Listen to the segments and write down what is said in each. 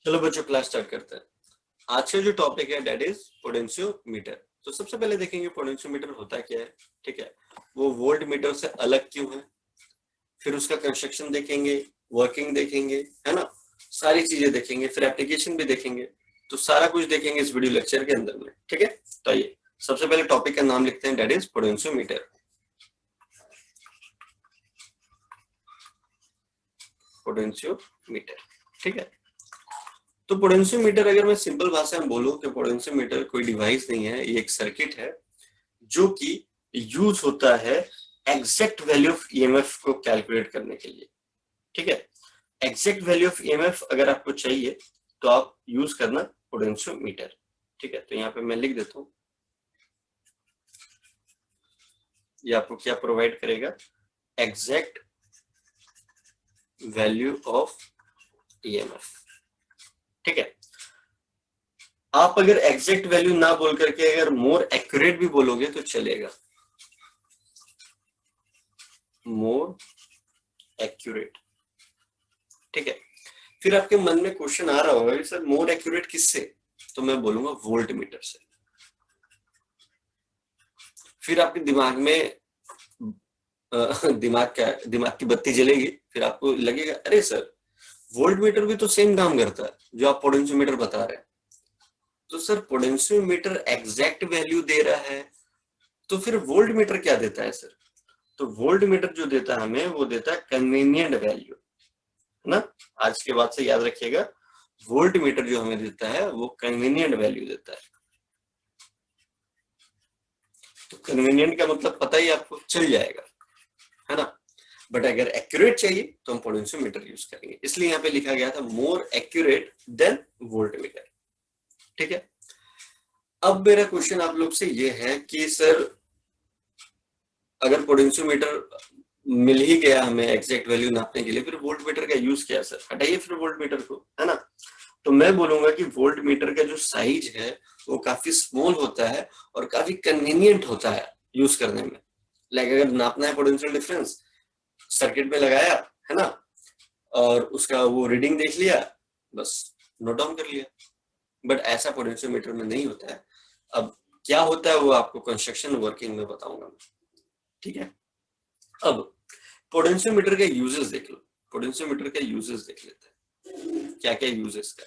चलो बच्चों class start करते हैं। आज का जो टॉपिक है दैट इज पोटेंशियोमीटर। तो सबसे पहले देखेंगे पोटेंशियोमीटर होता क्या है। ठीक है, वो वोल्ट मीटर से अलग क्यों है, फिर उसका कंस्ट्रक्शन देखेंगे, वर्किंग देखेंगे, है ना, सारी चीजें देखेंगे, फिर एप्लीकेशन भी देखेंगे। तो सारा कुछ देखेंगे इस वीडियो लेक्चर के अंदर में। ठीक है, तो आइए सबसे पहले टॉपिक का नाम लिखते हैं दैट इज पोटेंशियोमीटर। पोटेंशियोमीटर, ठीक है। तो पोटेंशियोमीटर अगर मैं सिंपल भाषा में बोलूं कि पोटेंशियोमीटर कोई डिवाइस नहीं है, ये एक सर्किट है जो कि यूज होता है एग्जैक्ट वैल्यू ऑफ ईएमएफ को कैलकुलेट करने के लिए। ठीक है, एग्जैक्ट वैल्यू ऑफ ईएमएफ अगर आपको चाहिए तो आप यूज करना पोटेंशियोमीटर। ठीक है, तो यहाँ पे मैं लिख देता हूं, ये आपको क्या प्रोवाइड करेगा, एग्जैक्ट वैल्यू ऑफ ईएमएफ। ठीक है, आप अगर एग्जैक्ट वैल्यू ना बोल करके अगर मोर एक्यूरेट भी बोलोगे तो चलेगा, मोर एक्यूरेट। ठीक है, फिर आपके मन में क्वेश्चन आ रहा होगा कि सर मोर एक्यूरेट किससे, तो मैं बोलूंगा वोल्ट मीटर से। फिर आपके दिमाग में दिमाग की बत्ती जलेगी, फिर आपको लगेगा अरे सर वोल्ट मीटर भी तो सेम काम करता है जो आप पोटेंशियोमीटर बता रहे हैं। तो सर पोटेंशियोमीटर एग्जैक्ट वैल्यू दे रहा है, तो फिर वोल्ट मीटर क्या देता है सर? तो वोल्ट मीटर जो देता है हमें, वो देता है कन्वीनियंट वैल्यू, है ना। आज के बाद से याद रखिएगा, वोल्ट मीटर जो हमें देता है वो कन्वीनियंट वैल्यू देता है। तो कन्वीनियंट का मतलब पता ही आपको चल जाएगा, है ना। बट अगर एक्यूरेट चाहिए तो हम पोटेंशियोमीटर यूज करेंगे, इसलिए यहाँ पे लिखा गया था more accurate then volt meter. ठीक है, अब मेरा क्वेश्चन आप लोग से ये है कि सर अगर पोटेंशियोमीटर मिल ही गया हमें एग्जैक्ट वैल्यू नापने के लिए, फिर वोल्ट मीटर का यूज क्या सर? हटाइए फिर वोल्ट मीटर को, है ना। तो मैं बोलूंगा कि वोल्ट मीटर का जो साइज है वो काफी स्मॉल होता है और काफी कन्वीनियंट होता है यूज करने में। लाइक अगर नापना है पोटेंशियल डिफरेंस, सर्किट में लगाया, है ना, और उसका वो रीडिंग देख लिया, बस नोट डाउन कर लिया। बट ऐसा पोटेंशियोमीटर में नहीं होता है। अब क्या होता है वो आपको कंस्ट्रक्शन वर्किंग में बताऊंगा। ठीक है, अब पोटेंशियोमीटर के यूजेस देख लो, पोटेंशियोमीटर के यूजेस देख लेते हैं क्या क्या यूजेस का।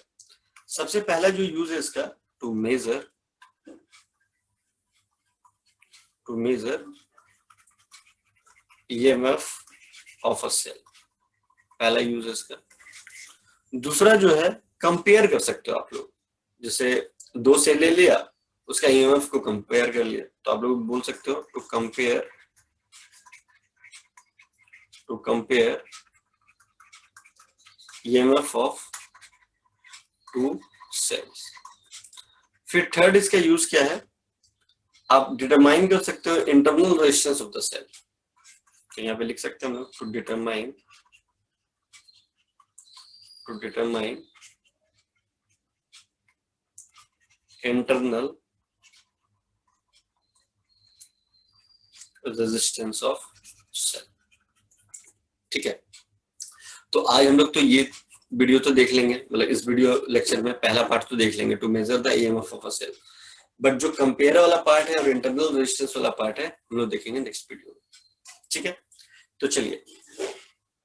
सबसे पहला जो यूज है इसका, to measure EMF of a cell, पहला यूज है इसका। दूसरा जो है कंपेयर कर सकते हो आप लोग, जैसे दो सेल ले लिया, उसका ईएमएफ को कंपेयर कर लिया, तो आप लोग बोल सकते हो to compare EMF of two cells. फिर थर्ड इसका यूज क्या है, आप डिटरमाइन कर सकते हो internal resistance of the cell. तो यहाँ पे लिख सकते हैं हम लोग to determine internal resistance of cell. ठीक है, तो आज हम लोग तो ये वीडियो तो देख लेंगे, मतलब इस वीडियो लेक्चर में पहला पार्ट तो देख लेंगे, to measure the EMF of a cell. But जो कंपेयर वाला पार्ट है और इंटरनल रेजिस्टेंस वाला पार्ट है हम लोग देखेंगे नेक्स्ट वीडियो में। ठीक है, तो चलिए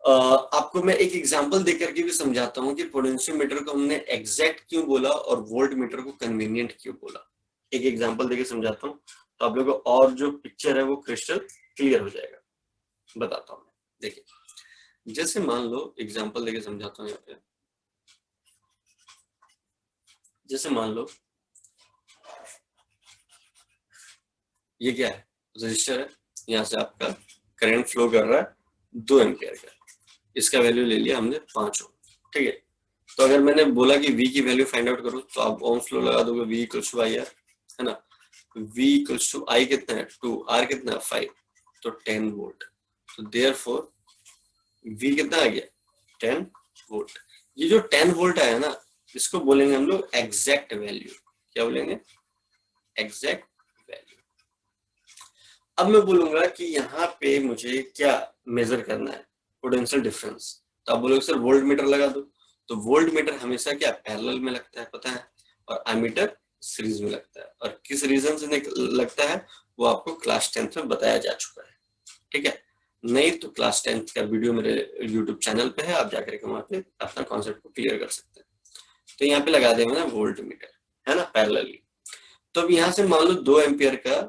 आपको मैं एक एग्जांपल देकर के भी समझाता हूं कि पोटेंशियोमीटर को हमने एग्जैक्ट क्यों बोला और वोल्ट मीटर को कन्वीनियंट क्यों बोला। एक एग्जांपल देकर समझाता हूं तो आप लोगों को और जो पिक्चर है वो क्रिस्टल क्लियर हो जाएगा। बताता हूं, देखिए जैसे मान लो, एग्जांपल देकर समझाता हूं यहाँ पे। जैसे मान लो ये क्या है, रजिस्टर है, यहाँ से आपका करंट फ्लो कर रहा है 2 एम्पियर का, इसका वैल्यू ले लिया हमने 5 ओम। ठीक है, तो अगर मैंने बोला कि V की वैल्यू फाइंड आउट करो तो आप ओम्स लॉ लगा दोगे, V इक्वल्स टू IR, है ना। V इक्वल्स टू I कितना है 2, R कितना है 5, तो 10 वोल्ट। तो देयरफॉर V कितना आ गया 10 वोल्ट। ये जो 10 वोल्ट आया ना, इसको बोलेंगे हम लोग एग्जैक्ट वैल्यू। क्या बोलेंगे? Exact value. अब मैं बोलूंगा कि यहाँ पे मुझे क्या मेजर करना है, पोटेंशियल डिफरेंस। तो आप बोलोगे सर वोल्ट मीटर लगा दो, तो वोल्ट मीटर हमेशा क्या पैरेलल में लगता है पता है, और एमीटर सीरीज में लगता है। और किस रीजन से लगता है वो आपको क्लास 10th में बताया जा चुका है, ठीक है। नहीं तो क्लास 10th का वीडियो मेरे यूट्यूब चैनल पे है, आप जाकर के वहां पे अपना कॉन्सेप्ट को क्लियर कर सकते हैं। तो यहाँ पे लगा देंगे ना वोल्ट मीटर, है ना, पैरेलली। तो अब यहाँ से मान लो 2 एम्पियर का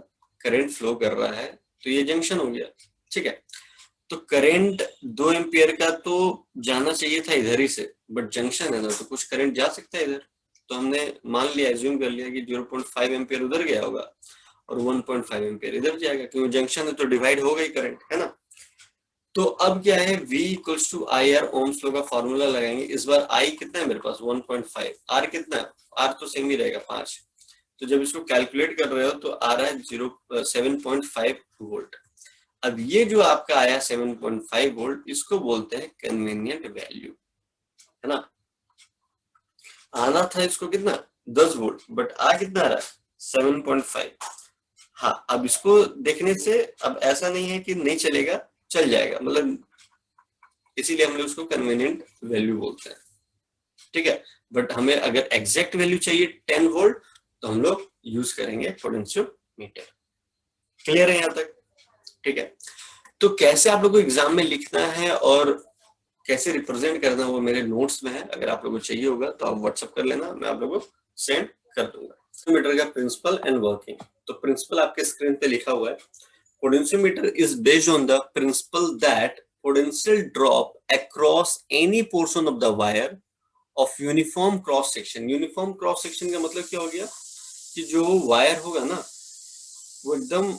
करंट फ्लो कर रहा है, तो ये जंक्शन हो गया, ठीक है। तो करंट 2 एम्पियर का तो जाना चाहिए था इधर ही से, बट जंक्शन है ना, तो कुछ करंट जा सकता है इधर। तो हमने मान लिया, एज्यूम कर लिया कि 0.5 एम्पियर उधर गया होगा और 1.5 एम्पियर इधर जाएगा, क्योंकि जंक्शन है तो डिवाइड हो गई करंट, है ना। तो अब क्या है, V equals to I R, Ohm's law का फॉर्मूला लगाएंगे। इस बार I कितना है मेरे पास 1.5, R कितना है, R तो सेम ही रहेगा 5। तो जब इसको कैलकुलेट कर रहे हो तो आ रहा है 7.5 वोल्ट। अब ये जो आपका आया 7.5 वोल्ट, इसको बोलते हैं कन्वीनियंट वैल्यू, है ना। आना था इसको कितना 10 वोल्ट, बट आ कितना आ रहा है 7.5। हाँ, अब इसको देखने से अब ऐसा नहीं है कि नहीं चलेगा, चल जाएगा, मतलब इसीलिए हम लोग उसको कन्वीनियंट वैल्यू बोलते हैं, ठीक है। बट हमें अगर एग्जैक्ट वैल्यू चाहिए 10 वोल्ट, तो हम लोग यूज करेंगे पोटेंशियोमीटर। क्लियर है यहाँ तक, ठीक है। तो कैसे आप लोग को एग्जाम में लिखना है और कैसे रिप्रेजेंट करना है वो मेरे नोट्स में है, अगर आप लोगों को चाहिए होगा तो आप व्हाट्सएप कर लेना, मैं आप लोगों को सेंड कर दूंगा। पोटेंशियोमीटर का प्रिंसिपल एंड वर्किंग, तो प्रिंसिपल आपके स्क्रीन पे लिखा हुआ है। Potentiometer is based on the principal that potential drop across any portion of the wire of uniform cross section। Uniform cross section का मतलब क्या हो गया कि जो वायर होगा ना वो एकदम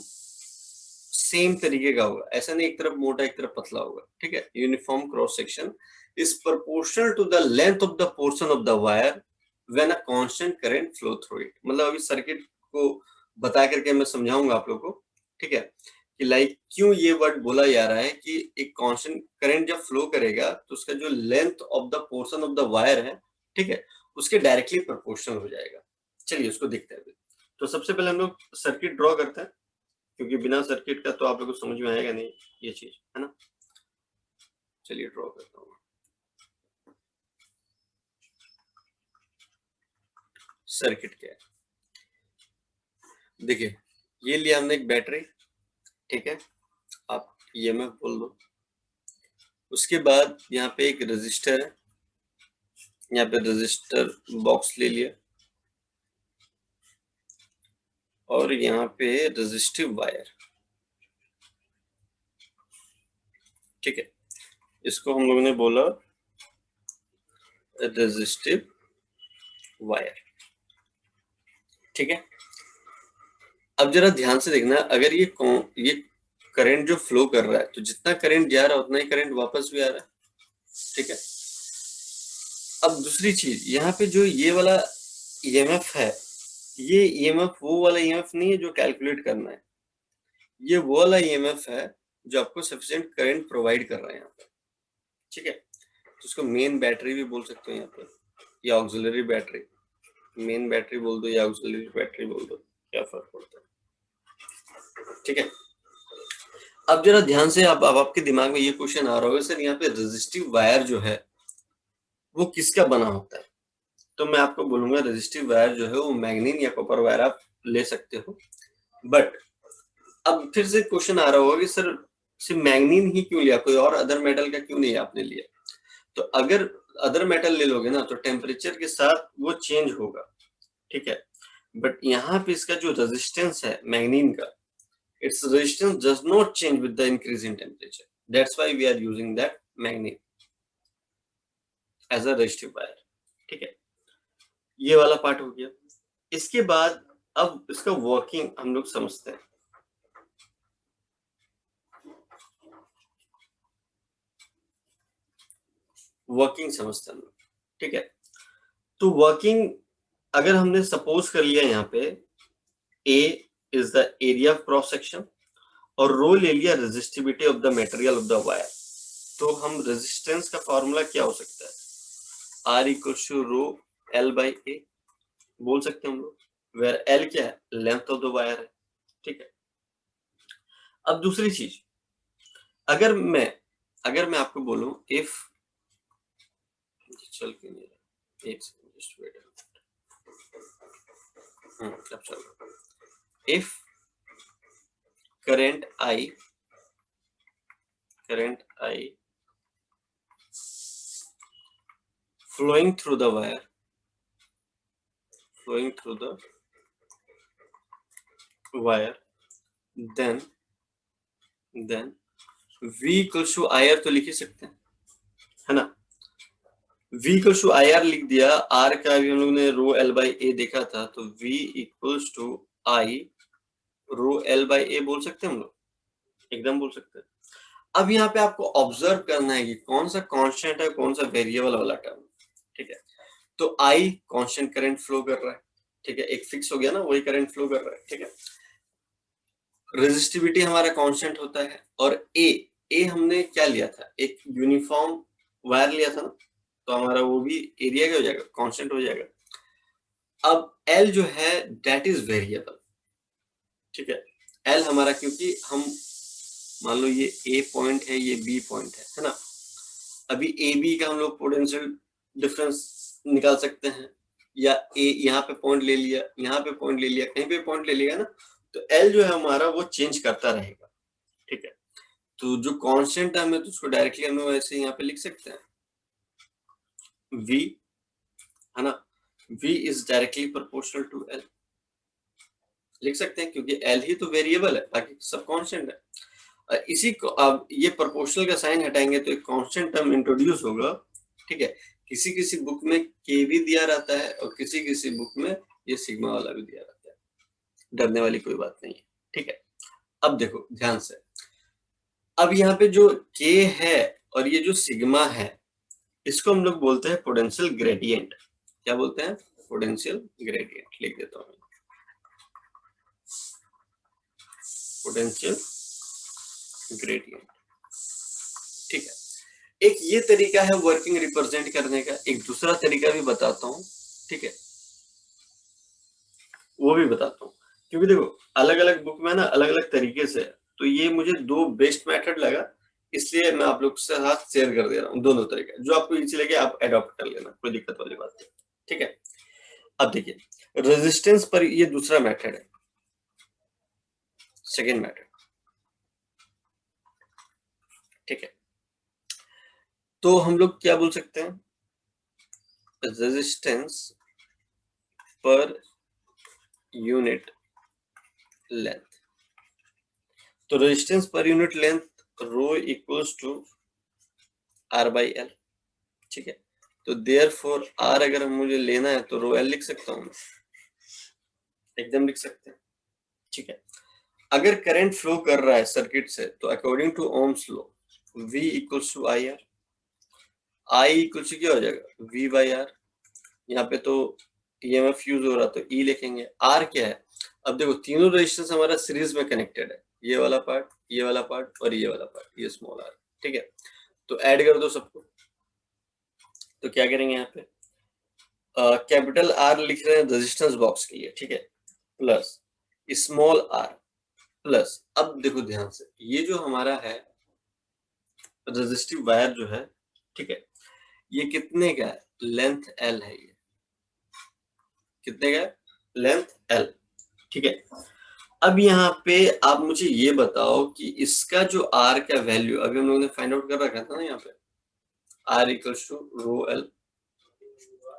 सेम तरीके का होगा, ऐसा नहीं एक तरफ मोटा एक तरफ पतला होगा, ठीक है। Uniform cross section is proportional to the length of the portion of the wire when a constant current flow through it. मतलब अभी सर्किट को बता करके मैं समझाऊंगा आप लोगों को, ठीक है, कि लाइक क्यों ये वर्ड बोला जा रहा है कि एक कांस्टेंट करंट जब फ्लो करेगा तो उसका जो length of the portion of the wire है, ठीक है, उसके डायरेक्टली प्रोपोर्शनल हो जाएगा। चलिए उसको देखते हैं। तो सबसे पहले हम लोग सर्किट ड्रॉ करते हैं, क्योंकि बिना सर्किट का तो आप लोगों को समझ में आएगा नहीं ये चीज, है ना। चलिए ड्रॉ करता हूँ। सर्किट क्या है, देखिए ये लिया हमने एक बैटरी, ठीक है, आप ईएमएफ बोल दो। उसके बाद यहाँ पे एक रजिस्टर है, यहाँ पे रजिस्टर बॉक्स ले लिया, और यहाँ पे रेजिस्टिव वायर, ठीक है, इसको हम लोगों ने बोला रेजिस्टिव वायर, ठीक है। अब जरा ध्यान से देखना, अगर ये करंट जो फ्लो कर रहा है तो जितना करंट जा रहा है उतना ही करंट वापस भी आ रहा है, ठीक है। अब दूसरी चीज, यहाँ पे जो ये वाला ईएमएफ है, ये ईएमएफ वो वाला ईएमएफ नहीं है जो कैलकुलेट करना है, ये वो वाला ईएमएफ है जो आपको सफिशिएंट करंट प्रोवाइड कर रहा है यहाँ पे, ठीक है। तो उसको मेन बैटरी भी बोल सकते हो यहाँ पे, या ऑक्सिलरी बैटरी, मेन बैटरी बोल दो या ऑक्सिलरी बैटरी बोल दो, क्या फर्क पड़ता है, ठीक है। अब जरा ध्यान से, अब आपके दिमाग में ये क्वेश्चन आ रहा होगा सर यहाँ पे रेजिस्टिव वायर जो है वो किसका बना होता है। तो मैं आपको बोलूंगा रेजिस्टिव वायर जो है वो मैग्नीन या कॉपर वायर आप ले सकते हो। बट अब फिर से क्वेश्चन आ रहा होगा कि सर सिर्फ मैग्नीन ही क्यों लिया, कोई और अदर मेटल का क्यों नहीं आपने लिया। तो अगर अदर मेटल ले लोगे ना तो टेम्परेचर के साथ वो चेंज होगा, ठीक है। बट यहाँ पे इसका जो रेजिस्टेंस है मैग्नीन का, its resistance does not change with the increase in temperature. That's why we are using that magnet as a resistive wire, ठीक है। ये वाला पार्ट हो गया। इसके बाद अब इसका वर्किंग हम लोग समझते हैं। वर्किंग समझते हैं, ठीक है। तो वर्किंग अगर हमने सपोज कर लिया यहाँ पे A is the area of cross section और रो ले लिया resistivity of the material of the wire, तो हम रेजिस्टेंस का फॉर्मूला क्या हो सकता है, R equals to rho L by A बोल सकते हैं हम लोग, वेयर L क्या है, लेंथ ऑफ द वायर है, ठीक है। अब दूसरी चीज, अगर मैं आपको बोलूं इफ चल क्यों नहीं रहा, एक सेकंड जस्ट वेट। अब चलो, if current I flowing through the wire, then V equals to IR तो लिख ही सकते हैं, है ना। V equals to IR लिख दिया, R का भी हम लोग ने रो L by A देखा था, तो V equals to I row L by A बोल सकते हैं हम लोग, एकदम बोल सकते हैं। अब यहाँ पे आपको ऑब्जर्व करना है कि कौन सा कांस्टेंट है, कौन सा वेरिएबल वाला टर्म, ठीक है। तो I कांस्टेंट करंट फ्लो कर रहा है, ठीक है, एक फिक्स हो गया ना, वही करंट फ्लो कर रहा है, ठीक है। रेजिस्टिविटी हमारा कांस्टेंट होता है, और ए हमने क्या लिया था, एक यूनिफॉर्म वायर लिया था ना, तो हमारा वो भी एरिया क्या हो जाएगा, कांस्टेंट हो जाएगा। अब एल जो है दैट इज वेरिएबल, ठीक है। एल हमारा, क्योंकि हम मान लो ये ए पॉइंट है, ये बी पॉइंट है ना। अभी ए बी का हम लोग पोटेंशियल डिफरेंस निकाल सकते हैं, या ए यहाँ पे पॉइंट ले लिया, यहाँ पे पॉइंट ले लिया, कहीं पे पॉइंट ले लिया ना, तो एल जो है हमारा वो चेंज करता रहेगा, ठीक है। तो जो कांस्टेंट टर्म है तो उसको डायरेक्टली हम लोग ऐसे यहाँ पे लिख सकते हैं, v, है ना, v is directly proportional to l, लिख सकते हैं, क्योंकि l ही तो वेरिएबल है, बाकी सब कांस्टेंट है। इसी को अब ये प्रोपोर्शनल का साइन हटाएंगे तो एक कांस्टेंट टर्म इंट्रोड्यूस होगा, ठीक है। किसी किसी बुक में k भी दिया रहता है, और किसी किसी बुक में ये सिग्मा वाला भी दिया रहता है, डरने वाली कोई बात नहीं है, ठीक है। अब देखो ध्यान से, अब यहाँ पे जो k है और ये जो सिग्मा है, इसको हम लोग बोलते हैं पोटेंशियल ग्रेडियंट। क्या बोलते हैं, पोटेंशियल ग्रेडियंट, लिख देता हूं, पोटेंशियल ग्रेडियंट, ठीक है। एक ये तरीका है वर्किंग रिप्रेजेंट करने का, एक दूसरा तरीका भी बताता हूं, ठीक है, वो भी बताता हूं, क्योंकि देखो अलग अलग बुक में ना अलग अलग तरीके से, तो ये मुझे दो बेस्ट मेथड लगा, इसलिए मैं आप लोग के साथ शेयर कर दे रहा हूँ दोनों तरीके, जो आपको इजी लगे आप एडॉप्ट कर लेना, कोई दिक्कत वाली बात नहीं, ठीक है। अब देखिए रेजिस्टेंस पर ये दूसरा मेथड है, सेकेंड मेथड, ठीक है। तो हम लोग क्या बोल सकते हैं, रेजिस्टेंस पर यूनिट लेंथ, तो resistance per unit length rho equals to R by L, ठीक है। तो देयरफॉर आर अगर मुझे लेना है तो रो एल लिख सकता हूं, एकदम लिख सकते हैं, ठीक है। अगर करंट फ्लो कर रहा है सर्किट से, तो according to Ohm's law V equals to I R, I equals to क्या हो जाएगा, V बाई आर, यहाँ पे तो EMF यूज हो रहा तो E लिखेंगे, R क्या है। अब देखो तीनों रेजिस्टेंस हमारा सीरीज में कनेक्टेड है, ये वाला पार्ट, ये वाला पार्ट और ये वाला पार्ट, ये स्मॉल r, ठीक है। तो ऐड कर दो सबको, तो क्या करेंगे यहाँ पे, कैपिटल R लिख रहे हैं रेजिस्टेंस बॉक्स के लिए, ठीक है, प्लस स्मॉल r प्लस, अब देखो ध्यान से, ये जो हमारा है रेजिस्टिव वायर जो है, ठीक है, ये कितने का है, लेंथ L है, ये कितने का है, लेंथ L, ठीक है। अब यहाँ पे आप मुझे ये बताओ कि इसका जो R का वैल्यू अभी हम लोगों ने फाइंड आउट कर रखा था ना, यहाँ पे R equals to rho L,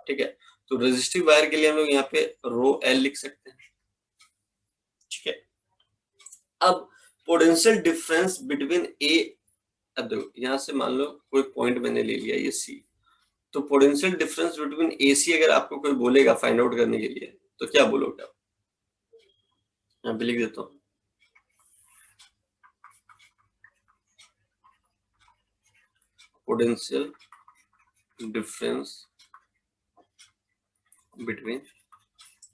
ठीक है। तो रेजिस्टिव वायर के लिए हम लोग यहाँ पे रो L लिख सकते हैं, ठीक है। अब पोटेंशियल डिफरेंस बिटवीन ए, अब देखो यहाँ से मान लो कोई पॉइंट मैंने ले लिया ये C, तो पोटेंशियल डिफरेंस बिटवीन AC अगर आपको कोई बोलेगा फाइंड आउट करने के लिए, तो क्या बोलोगे आप, यहाँ पे लिख देता हूँ, potential difference between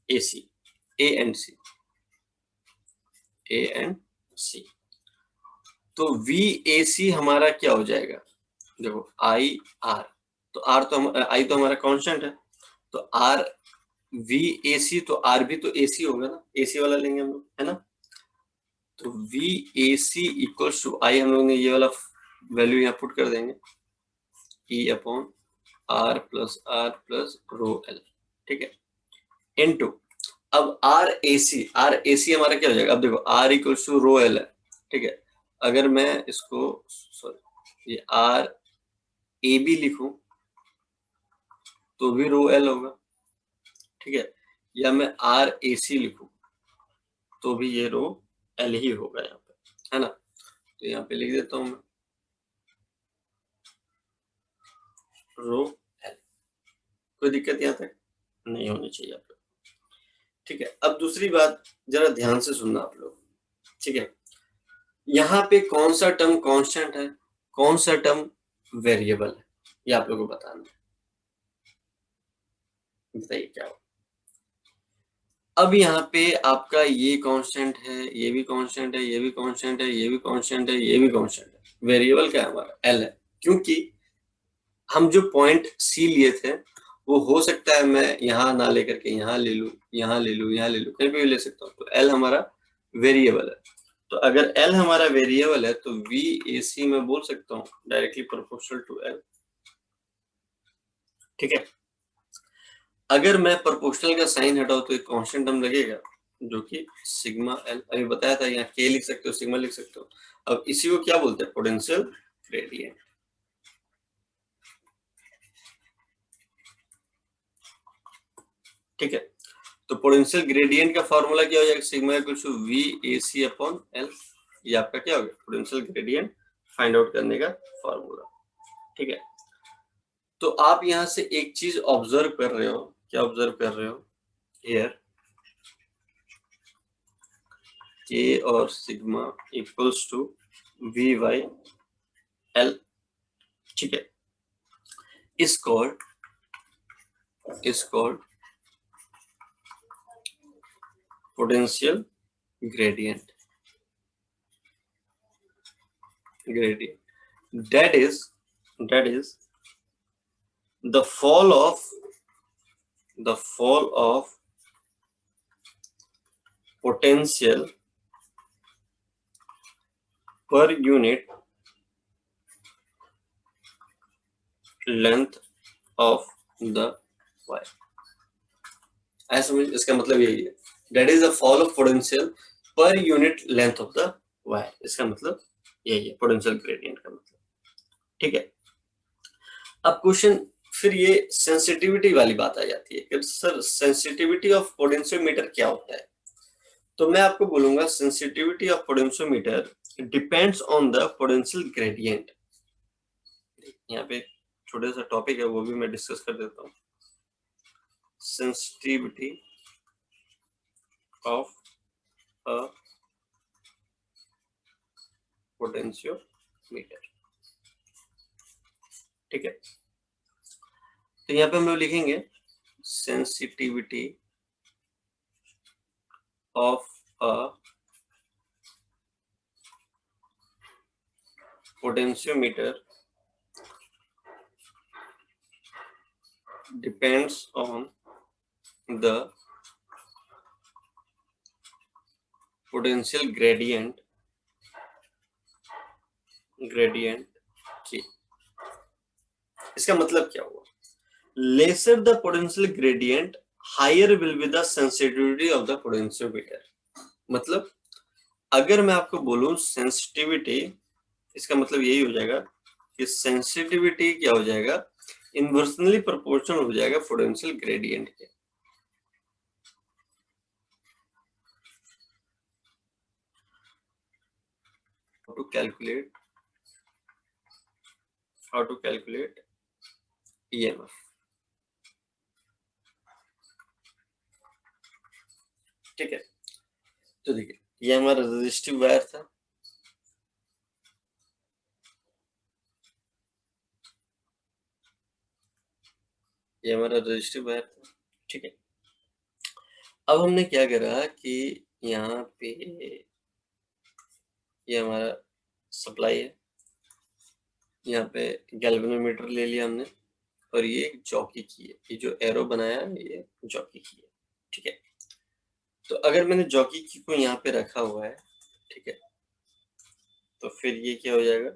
AC, A and C, तो VAC हमारा क्या हो जाएगा, देखो IR, तो R तो I तो हमारा कांस्टेंट है, तो R VAC, तो R भी तो AC होगा ना, AC वाला लेंगे हम लोग, है ना। तो VAC इक्वल्स टू I, हम लोग ने ये वाला वैल्यू यहाँ पुट कर देंगे, E upon R plus rho L, ठीक है, इनटू, अब आर ए सी हमारा क्या हो जाएगा, अब देखो R equals to rho L है, ठीक है, अगर मैं इसको सॉरी ये आर ए बी लिखूं तो भी रो एल होगा, ठीक है, या मैं आर ए सी लिखूं तो भी ये रो एल ही होगा यहाँ पे, है ना, तो यहाँ पे लिख देता हूं मैं रो एल, कोई दिक्कत यहाँ तक नहीं होनी चाहिए आप लोग, ठीक है। अब दूसरी बात जरा ध्यान से सुनना आप लोग, ठीक है, यहाँ पे कौन सा टर्म कांस्टेंट है, कौन सा टर्म वेरिएबल है, ये आप लोगों को बताना है, बताइए क्या हो। अब यहाँ पे आपका ये कांस्टेंट है, ये भी कांस्टेंट है, ये भी कांस्टेंट है, ये भी कांस्टेंट है, ये भी कांस्टेंट है, वेरिएबल क्या है हमारा एल है, क्योंकि हम जो पॉइंट सी लिए थे वो हो सकता है मैं यहाँ ना लेकर के यहाँ ले लूँ, यहाँ ले लूँ, यहाँ ले लूँ, कहीं पे भी ले सकता हूँ, तो एल हमारा वेरिएबल है, तो अगर एल हमारा वेरिएबल है तो वी ए सी में बोल सकता हूँ डायरेक्टली प्रोपोर्शनल टू एल, ठीक है। अगर मैं प्रोपोर्शनल का साइन हटाऊं तो एक कांस्टेंट टर्म लगेगा जो कि सिग्मा एल, अभी बताया था, यहाँ के लिख सकते हो, सिग्मा लिख सकते हो, अब इसी को क्या बोलते हैं, पोटेंशियल ग्रेडियंट, ठीक है। तो पोटेंशियल ग्रेडियंट का फॉर्मूला क्या हो जाएगा, sigma equal to V A C upon L, ये आपका क्या हो गया, पोटेंशियल ग्रेडियंट फाइंड आउट करने का फॉर्मूला, ठीक है। तो आप यहां से एक चीज ऑब्जर्व कर रहे हो, क्या ऑब्जर्व कर रहे हो, हियर के और sigma equals to V by L, ठीक है, is called potential gradient, that is the fall of potential per unit length of the wire, ऐसा समझ, इसका मतलब यही है, that is the fall of potential per unit length of the wire, इसका मतलब यही है पोटेंशियल ग्रेडियंट का मतलब, ठीक है। अब क्वेश्चन फिर ये सेंसिटिविटी वाली बात आ जाती है कि सर सेंसिटिविटी ऑफ पोटेंशियोमीटर क्या होता है, तो मैं आपको बोलूंगा sensitivity of potentiometer depends on the potential gradient, यहाँ पे छोटा सा टॉपिक है वो भी मैं डिस्कस कर देता हूँ, सेंसिटिविटी ऑफ अ पोटेंशियोमीटर, ठीक है। तो यहाँ पे हम लोग लिखेंगे sensitivity of a potentiometer depends on the potential gradient के, इसका मतलब क्या हुआ, lesser the potential gradient higher will be the sensitivity of the potentiometer, मतलब अगर मैं आपको बोलूं सेंसिटिविटी, इसका मतलब यही हो जाएगा कि सेंसिटिविटी क्या हो जाएगा, इनवर्सली प्रोपोर्शनल हो जाएगा पोटेंशियल ग्रेडियंट के, how to calculate EMF, ठीक है। तो देखिए ये हमारा रेजिस्टिव वायर था, ये हमारा रेजिस्टिव वायर था, ठीक है। अब हमने क्या करा कि यहाँ पे ये हमारा सप्लाई है, यहाँ पे गैल्वेनोमीटर ले लिया हमने, और ये एक जॉकी की है, ये जो एरो बनाया है ये जॉकी की है, ठीक है। तो अगर मैंने जॉकी की को यहाँ पे रखा हुआ है, ठीक है, तो फिर ये क्या हो जाएगा,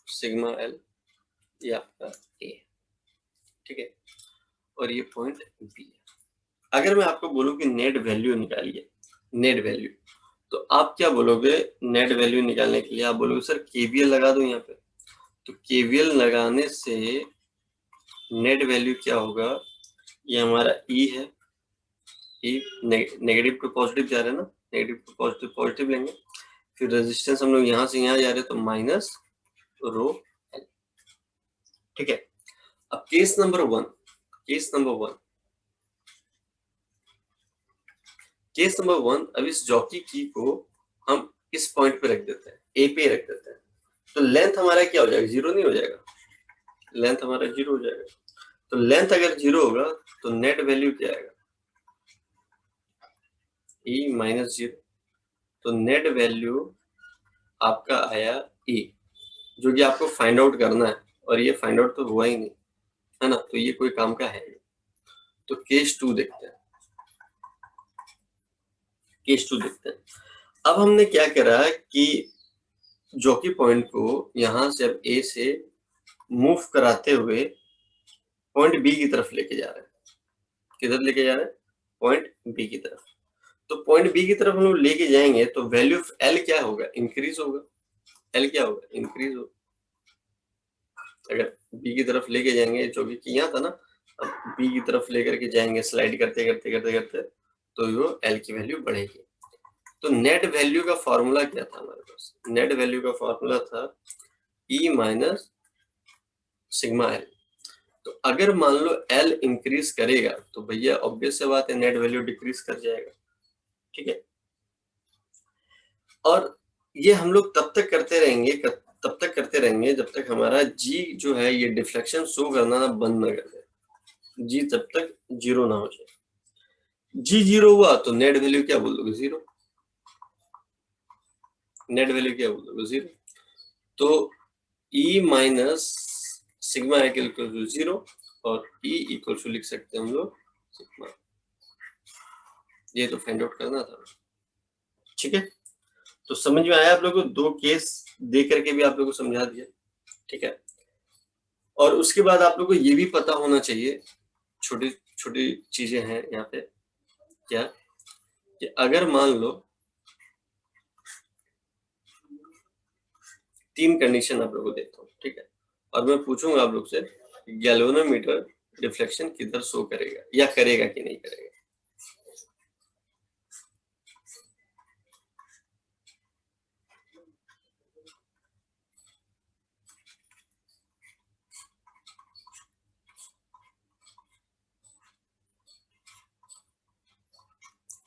सिग्मा एल ये आपका ए, ठीक है, और ये पॉइंट बी है। अगर मैं आपको बोलूं कि नेट वैल्यू निकालिए, नेट वैल्यू, तो आप क्या बोलोगे? नेट वैल्यू निकालने के लिए आप बोलोगे सर केवीएल लगा दो यहाँ पे। तो केवीएल लगाने से नेट वैल्यू क्या होगा? ये हमारा ई है, ई नेगेटिव टू पॉजिटिव जा रहे हैं ना, नेगेटिव टू पॉजिटिव, पॉजिटिव लेंगे, फिर रेजिस्टेंस हम लोग यहाँ से यहाँ जा रहे हैं तो माइनस रो एल, ठीक है। अब case number one, case number one, case number one, अब इस जॉकी की को हम इस पॉइंट पे रख देते हैं, ए पे रख देते हैं, तो लेंथ हमारा क्या हो जाएगा? जीरो नहीं हो जाएगा? लेंथ हमारा जीरो हो जाएगा। तो लेंथ अगर जीरो होगा तो नेट वैल्यू क्या आएगा? ई माइनस जीरो, तो नेट वैल्यू आपका आया ई, जो कि आपको फाइंड आउट करना है, और ये फाइंड आउट तो हुआ ही नहीं है ना, तो ये कोई काम का है नहीं। तो केस टू देखते हैं, केस टू देखते हैं। अब हमने क्या करा कि जॉकी पॉइंट को यहां से अब ए से मूव कराते हुए पॉइंट बी की तरफ लेके जा रहे हैं। किधर लेके जा रहे हैं? पॉइंट बी की तरफ। तो पॉइंट बी की तरफ हम लोग लेके जाएंगे तो वैल्यू ऑफ एल क्या होगा? इंक्रीज होगा। एल क्या होगा? इंक्रीज होगा। अगर बी की तरफ लेके जाएंगे, जो कि यहाँ था ना, अब बी की तरफ लेकर के जाएंगे स्लाइड करते करते करते करते, तो वो एल की वैल्यू बढ़ेगी। तो नेट वैल्यू का फॉर्मूला क्या था हमारे पास? नेट वैल्यू का फॉर्मूला था ई माइनस सिग्मा एल। तो अगर मान लो एल इंक्रीज करेगा तो भैया ऑब्वियस से बात है नेट वैल्यू डिक्रीज कर जाएगा, ठीक है। और ये हम लोग तब तक करते रहेंगे, तब तक करते रहेंगे जब तक हमारा जी जो है ये डिफ्लेक्शन शो करना ना बंद ना कर दे, जी जब तक जीरो ना हो जाए। जी जीरो हुआ तो नेट वैल्यू क्या बोल दोगे? जीरो। नेट वैल्यू क्या बोल दोगे? जीरो। तो e minus sigma equal to zero, और ई इक्वल टू लिख सकते हैं हम लोग सिग्मा। ये तो फाइंड आउट करना था, ठीक है। तो समझ में आया आप लोगों को? दो केस दे करके भी आप लोगों को समझा दिया, ठीक है। और उसके बाद आप लोगों को ये भी पता होना चाहिए, छोटी छोटी चीजें हैं यहाँ पे, क्या कि अगर मान लो तीन कंडीशन आप लोगों को देता हूँ, ठीक है, और मैं पूछूंगा आप लोग से गैल्वेनोमीटर डिफ्लेक्शन किधर शो करेगा या करेगा कि नहीं करेगा।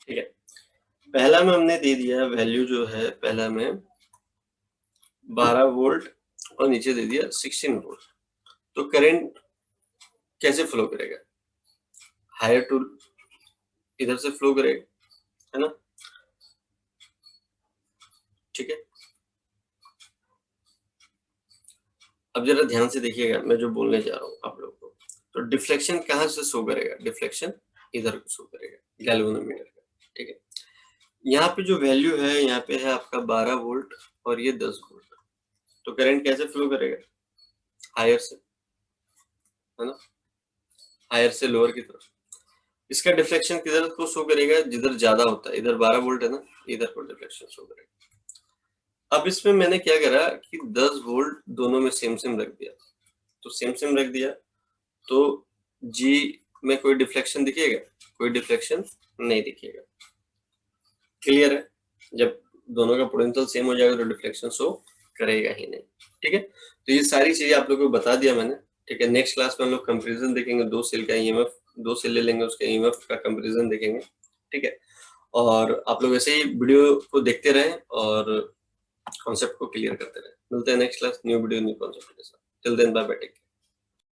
ठीक है, पहला में हमने दे दिया वैल्यू जो है, पहला में 12 वोल्ट और नीचे दे दिया 16 वोल्ट। तो करंट कैसे फ्लो करेगा? हायर टू इधर से फ्लो करेगा, है ना, ठीक है। अब जरा ध्यान से देखिएगा मैं जो बोलने जा रहा हूँ आप लोग को। तो डिफ्लेक्शन कहाँ से शो करेगा? डिफ्लेक्शन इधर को शो करेगा गैल्वेनोमीटर का, ठीक है। यहाँ पे जो वैल्यू है, यहाँ पे है आपका 12 वोल्ट और ये 10 वोल्ट। तो करंट कैसे फ्लो करेगा? हायर से, है ना, हायर से लोअर की तरफ। इसका डिफ्लेक्शन किधर को शो करेगा? जिधर ज्यादा होता है, इधर 12 वोल्ट है ना, इधर को डिफ्लेक्शन शो करेगा। अब इसमें मैंने क्या करा कि 10 वोल्ट दोनों में सेम सेम रख दिया, तो सेम सेम रख दिया तो जी में कोई डिफ्लेक्शन दिखेगा? कोई डिफ्लेक्शन नहीं दिखेगा। क्लियर है? जब दोनों का पोटेंशियल सेम हो जाएगा तो डिफ्लेक्शन शो करेगा ही नहीं, ठीक है। तो ये सारी चीजें आप लोगों को बता दिया मैंने, ठीक है। नेक्स्ट क्लास में हम लोग कंपैरिजन देखेंगे, दो सेल का ईएमएफ, दो सेल ले लेंगे, उसके ईएमएफ का कंपैरिजन देखेंगे, ठीक है। और आप लोग ऐसे ही वीडियो को देखते रहें और कॉन्सेप्ट को क्लियर करते रहें। मिलते हैं next class new video new concept के साथ। Till then bye bye, take care.